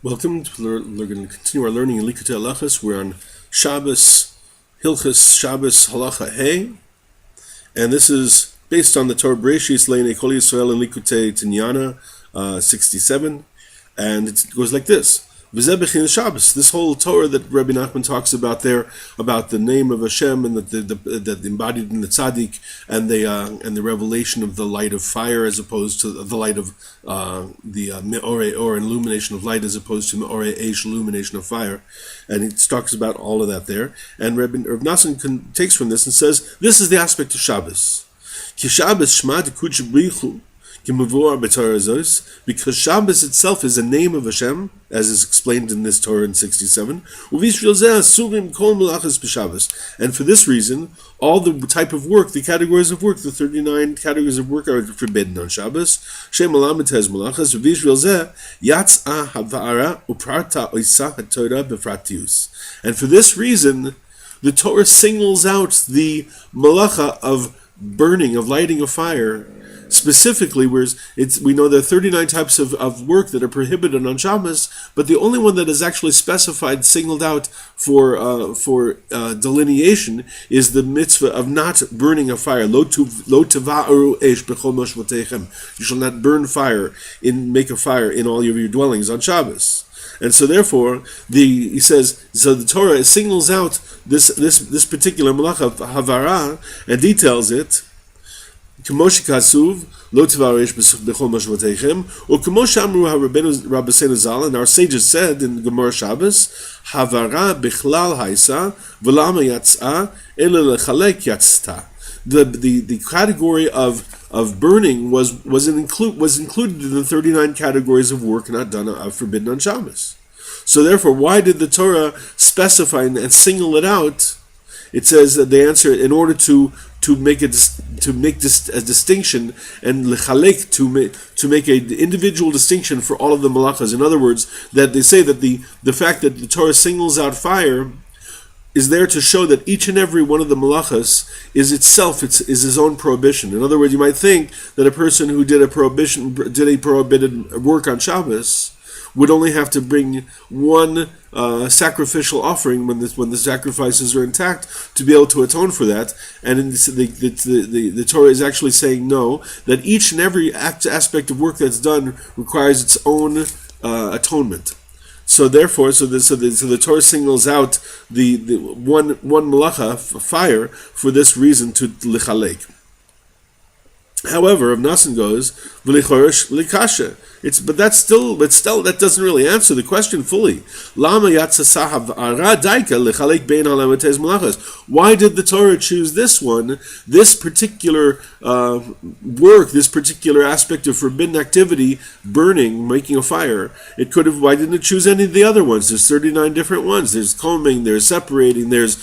Welcome. We're going to continue our learning in Likutei Halachos. We're on Shabbos, Hilchos Shabbos Halacha Hey, and this is based on the Torah Bereshis Le'nei Kol Yisrael and Likutei Tinyana 67, and it goes like this. V'zeh b'chinas Shabbos. This whole Torah that Rebbe Nachman talks about there, about the name of Hashem and that embodied in the tzaddik, and the revelation of the light of fire as opposed to the light of the me'orei or illumination of light as opposed to me'orei eish, illumination of fire, and he talks about all of that there. And Rebbe Nosson takes from this and says this is the aspect of Shabbos. Ki Shabbos shma d'kudesh b'richu. Because Shabbos itself is a name of Hashem, as is explained in this Torah in 67. And for this reason, all the type of work, the categories of work, the 39 categories of work are forbidden on Shabbos. And for this reason, the Torah singles out the malacha of burning, of lighting a fire, specifically, whereas we know there are 39 types of work that are prohibited on Shabbos, but the only one that is actually specified, singled out for delineation, is the mitzvah of not burning a fire. Lo teva'aru esh b'chol moshvotechem. You shall not burn fire, make a fire in all of your dwellings on Shabbos. And so therefore, he says, so the Torah singles out this particular malacha of havara and details it. K'mo shekasuv lo tvaresh b'chol mashvatechem, or k'mo shamru ha'Rabbeinu Zal, and our sages said in Gemara Shabbos, havara bichlal haisa v'lama yatzah ele lechalek yatzta. The category of burning was included in the 39 categories of work not done forbidden on Shabbos. So therefore, why did the Torah specify and single it out? It says that the answer, in order to make a distinction and lechalek, to make an individual distinction for all of the malachas. In other words, that they say that the fact that the Torah singles out fire is there to show that each and every one of the malachas is his own prohibition. In other words, you might think that a person who did a prohibited work on Shabbos would only have to bring one sacrificial offering when the sacrifices are intact to be able to atone for that. And the Torah is actually saying no, that each and every aspect of work that's done requires its own atonement. So therefore, the Torah singles out the one malacha, fire, for this reason, to lichalek. However, if Nosson goes, v'lichorish likasha. But that doesn't really answer the question fully. Lama yatsasahav ara daika lichalek bein halamatez malachas. Why did the Torah choose this one, this particular work, this particular aspect of forbidden activity, burning, making a fire? Why didn't it choose any of the other ones? There's 39 different ones. There's combing, there's separating, there's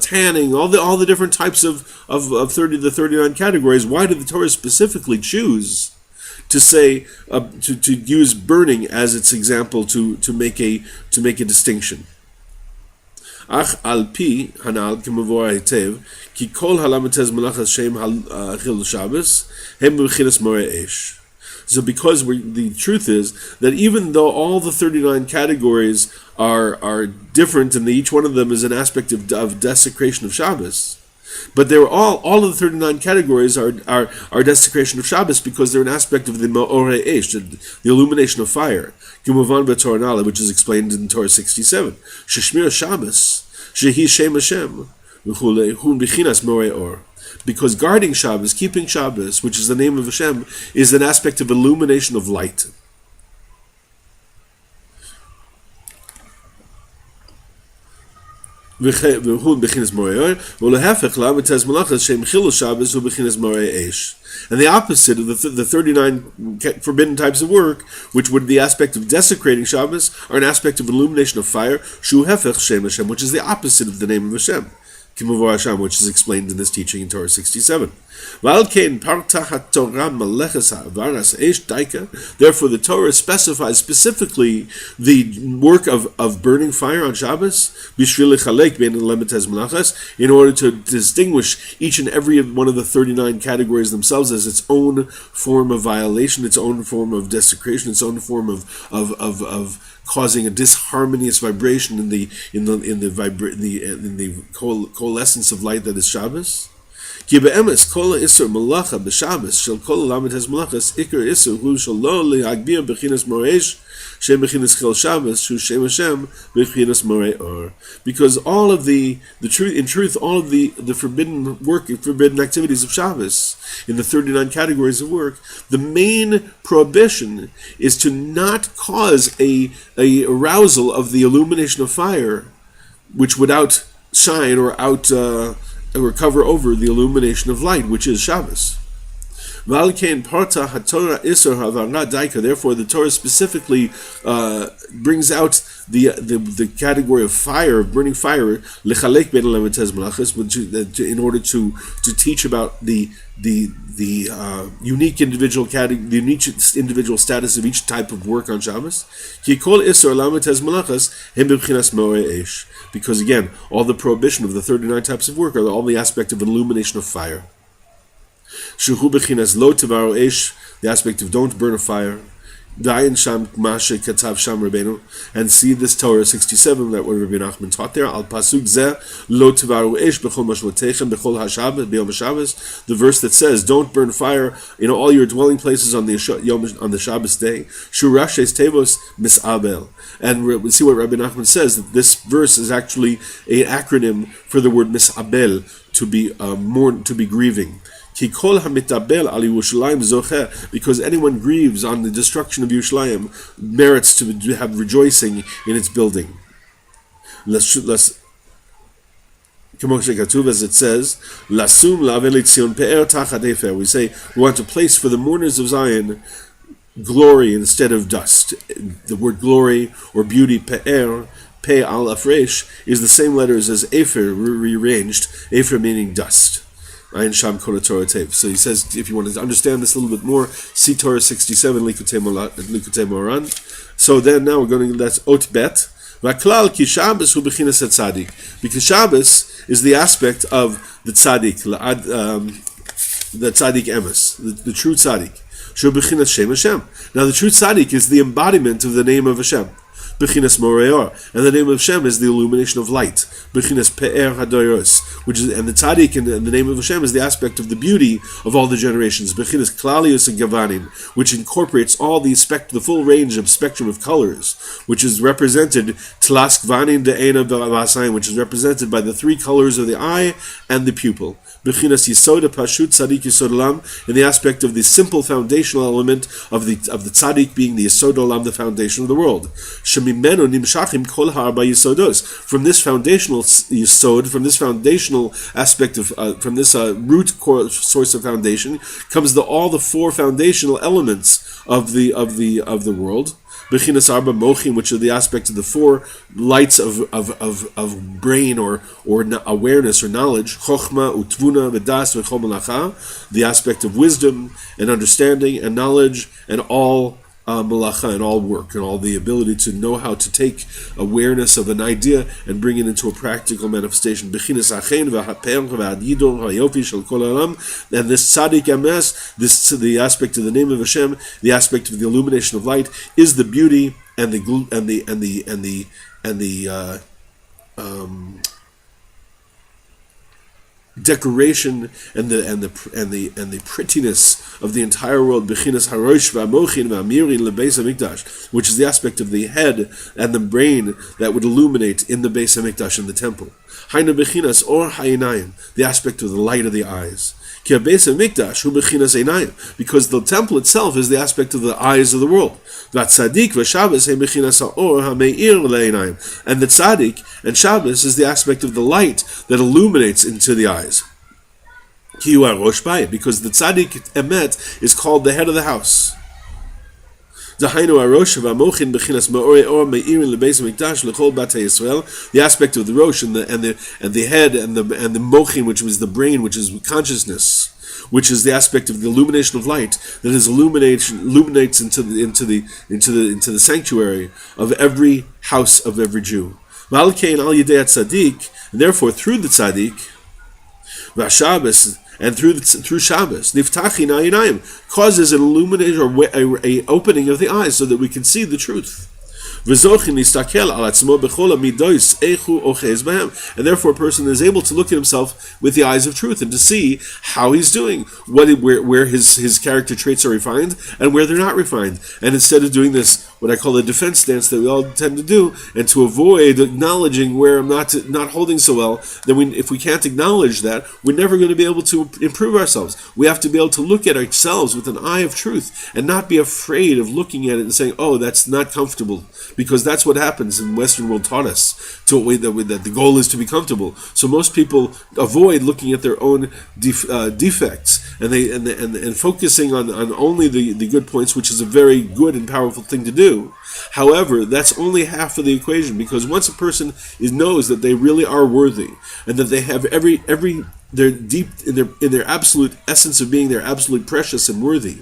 tanning, all the different types of 39 categories. Why did the Torah specifically choose to say to use burning as its example to make a distinction? Ach al pi hanal k'mavor ha'itev ki kol halamatez malachas shem ha'chil Shabbos hem b'chinas morei esh. So because the truth is that even though all the 39 categories are different and each one of them is an aspect of desecration of Shabbos, but they're all of the 39 categories are desecration of Shabbos because they're an aspect of the me'orei eish, the illumination of fire, which is explained in Torah 67. Sheshmir Shabbos, shehi shem Hashem, hun b'chinas me'orei or. Because guarding Shabbos, keeping Shabbos, which is the name of Hashem, is an aspect of illumination of light. And the opposite of the 39 forbidden types of work, which would be the aspect of desecrating Shabbos, are an aspect of illumination of fire, which is the opposite of the name of Hashem, which is explained in this teaching in Torah 67. Therefore, the Torah specifies specifically the work of burning fire on Shabbos in order to distinguish each and every one of the 39 categories themselves as its own form of violation, its own form of desecration, its own form of causing a disharmonious vibration in the coalescence of light that is Shabbos. כי באמס כל האיסור מלאכה בשבס של כל הלמד מלאכס עיקר איסור הוא שלא להגביר בחינס מורה אש שם בחינס חיל שבס שהוא שם השם בחינס מורה אור. Because all of the truth all of the forbidden activities of Shabbos in the 39 categories of work, the main prohibition is to not cause a arousal of the illumination of fire which would outshine or cover over the illumination of light, which is Shabbos. Therefore, the Torah specifically brings out the category of fire, of burning fire, in order to teach about the unique individual category, the unique individual status of each type of work on Shabbos. Because again, all the prohibition of the 39 types of work are all the aspect of illumination of fire. The aspect of don't burn a fire. And see this Torah 67 that what Rebbe Nachman taught there. Al pasuk zeh lo tivaru esh b'chol mashvotechem b'chol hashabbos b'yom Shabbos. The verse that says, "Don't burn fire in all your dwelling places on the Shabbos day." Shurashes tevos misabel. And we see what Rebbe Nachman says, that this verse is actually an acronym for the word misabel, to be grieving. Because anyone grieves on the destruction of Yerushalayim merits to have rejoicing in its building. As it says, we say we want to place for the mourners of Zion glory instead of dust. The word glory or beauty, pe'er, pe al afresh, is the same letters as efer rearranged, efer meaning dust. So he says, if you want to understand this a little bit more, see Torah 67, Likutei Moran. So then now we're going to, that's Ot Bet. Because Shabbos is the aspect of the tzaddik, the tzaddik emes, the true tzaddik. Now the true tzaddik is the embodiment of the name of Hashem. Bechinas Moreor, and the name of Hashem is the illumination of light. Bechinas Pe'er Hadoros, and the tzaddik and the name of Hashem is the aspect of the beauty of all the generations. Bechinas Klalius and Gavanim, which incorporates all the full range of spectrum of colors, which is represented Tlas Gvanim De'ena V'Asayim, which is represented by the three colors of the eye and the pupil. Bechinas Yisoda Pashut Tzaddik Yisod Olam, in the aspect of the simple foundational element of the tzaddik being the Yisod Olam, the foundation of the world. Shemimenu Nimshachim Kol Ha'arba Yisodos. From this foundational Yisod, from this foundational aspect of, from this root core source of foundation, comes all the four foundational elements of the world. Bechinas Arba Mochim, which are the aspect of the four lights of brain or awareness or knowledge. Chochma, Utvuna, Vedas, V'chol Malacha, the aspect of wisdom and understanding and knowledge and all malacha and all work and all the ability to know how to take awareness of an idea and bring it into a practical manifestation. Bechinas Achen v'Haper v'Hadidon ha'Yofi shel Kol Olam, and this tzaddik emes, the aspect of the name of Hashem, the aspect of the illumination of light, is the beauty and the decoration and the prettiness of the entire world. Bechinas harosh v'amochin v'amirin lebeis hamikdash, which is the aspect of the head and the brain that would illuminate in the Beis Hamikdash, in the temple. Hainu bechinas or ha'inayim, the aspect of the light of the eyes. Ki Beis Hamikdash hu bechinas einayim, because the temple itself is the aspect of the eyes of the world. V'tzadik v'Shabbos he bechinas ha'or ha'meir le'einayim, and the tzaddik and Shabbos is the aspect of the light that illuminates into the eyes. Ki hu harosh bayit, because the tzaddik emet is called the head of the house. The aspect of the rosh and the head and the mochin, which was the brain, which is consciousness, which is the aspect of the illumination of light that illuminates into the sanctuary of every house of every Jew. And therefore, through the tzaddik, and through Shabbos, niftachin ha'inayim, causes an illumination or a opening of the eyes so that we can see the truth. And therefore a person is able to look at himself with the eyes of truth and to see how he's doing, where his character traits are refined and where they're not refined. And instead of doing this, what I call the defense stance that we all tend to do, and to avoid acknowledging where I'm not holding so well, then if we can't acknowledge that, we're never going to be able to improve ourselves. We have to be able to look at ourselves with an eye of truth and not be afraid of looking at it and saying, oh, that's not comfortable, because that's what happens in Western world taught us that the goal is to be comfortable. So most people avoid looking at their own defects and focusing on only the good points, which is a very good and powerful thing to do. However, that's only half of the equation, because once a person knows that they really are worthy and that they have they're deep in their absolute essence of being, they're absolutely precious and worthy,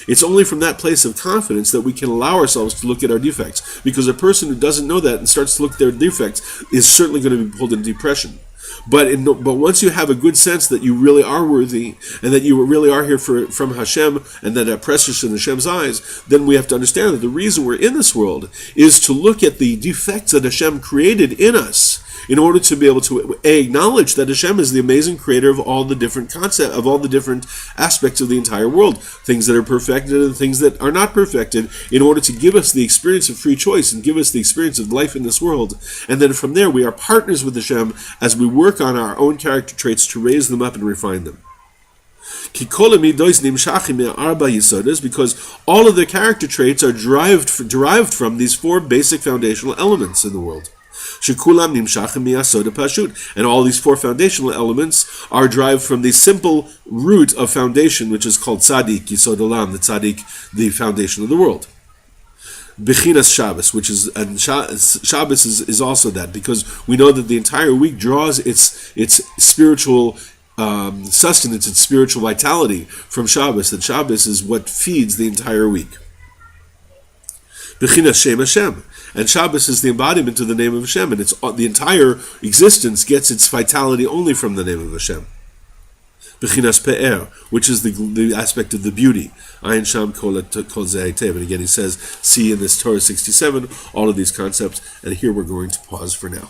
it's only from that place of confidence that we can allow ourselves to look at our defects. Because a person who doesn't know that and starts to look at their defects is certainly going to be pulled into depression. But once you have a good sense that you really are worthy and that you really are here from Hashem and that are precious in Hashem's eyes, then we have to understand that the reason we're in this world is to look at the defects that Hashem created in us, in order to be able to acknowledge that Hashem is the amazing creator of all the different concepts, of all the different aspects of the entire world, things that are perfected and things that are not perfected, in order to give us the experience of free choice and give us the experience of life in this world. And then from there we are partners with Hashem as we work on our own character traits to raise them up and refine them. Because all of the character traits are derived from these four basic foundational elements in the world. And all these four foundational elements are derived from the simple root of foundation, which is called tzaddik, yisod olam, the tzaddik, the foundation of the world. Bechinas Shabbos, and Shabbos is also that, because we know that the entire week draws its spiritual sustenance, its spiritual vitality from Shabbos. That Shabbos is what feeds the entire week. Bechinas Shem Hashem. And Shabbos is the embodiment of the name of Hashem, and the entire existence gets its vitality only from the name of Hashem. Bechinas Pe'er, which is the aspect of the beauty. Ayin Sham Kol Ze'etev. And again he says, see in this Torah 67 all of these concepts, and here we're going to pause for now.